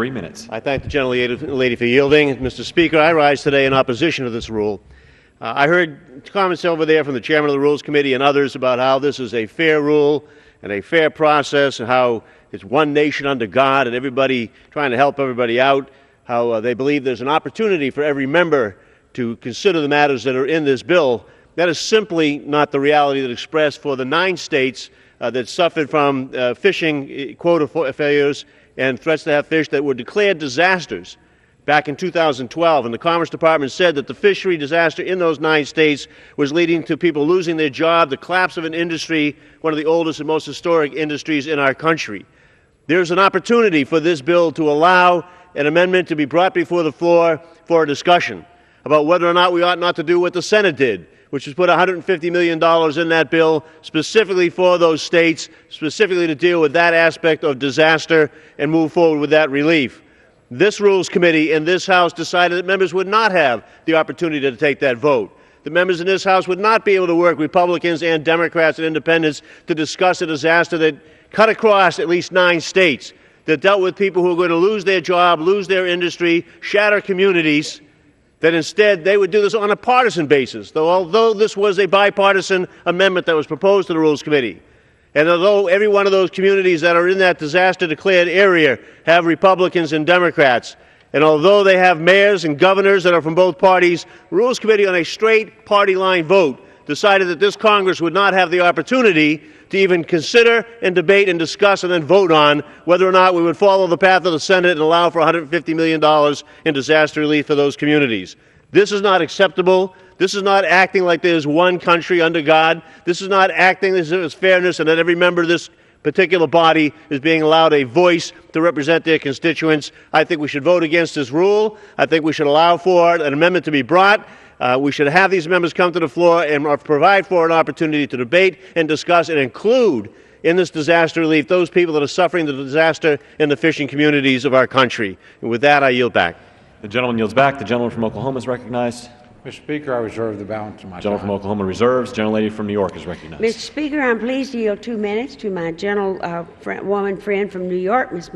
3 minutes. I thank the gentlelady for yielding. Mr. Speaker, I rise today in opposition to this rule. I heard comments over there from the chairman of the Rules Committee and others about how this is a fair rule and a fair process and how it's one nation under God and everybody trying to help everybody out, how they believe there's an opportunity for every member to consider the matters that are in this bill. That is simply not the reality that expressed for the 9 states that suffered from fishing quota failures and threats to have fish that were declared disasters back in 2012, and the Commerce Department said that the fishery disaster in those 9 states was leading to people losing their job, the collapse of an industry, one of the oldest and most historic industries in our country. There's an opportunity for this bill to allow an amendment to be brought before the floor for a discussion about whether or not we ought not to do what the Senate did, which was put $150 million in that bill specifically for those states, specifically to deal with that aspect of disaster and move forward with that relief. This Rules Committee in this House decided that members would not have the opportunity to take that vote. The members in this House would not be able to work, Republicans and Democrats and Independents, to discuss a disaster that cut across at least 9 states, that dealt with people who are going to lose their job, lose their industry, shatter communities, that instead they would do this on a partisan basis, although this was a bipartisan amendment that was proposed to the Rules Committee. And although every one of those communities that are in that disaster-declared area have Republicans and Democrats, and although they have mayors and governors that are from both parties, the Rules Committee on a straight party line vote decided that this Congress would not have the opportunity to even consider and debate and discuss and then vote on whether or not we would follow the path of the Senate and allow for $150 million in disaster relief for those communities. This is not acceptable. This is not acting like there's one country under God. This is not acting as if it's fairness and that every member of this particular body is being allowed a voice to represent their constituents. I think we should vote against this rule. I think we should allow for an amendment to be brought. We should have these members come to the floor and provide for an opportunity to debate and discuss and include in this disaster relief those people that are suffering the disaster in the fishing communities of our country. And with that, I yield back. The gentleman yields back. The gentleman from Oklahoma is recognized. Mr. Speaker, I reserve the balance of my time. The gentleman from Oklahoma reserves. The gentlelady from New York is recognized. Mr. Speaker, I'm pleased to yield 2 minutes to my gentlewoman friend from New York, Ms.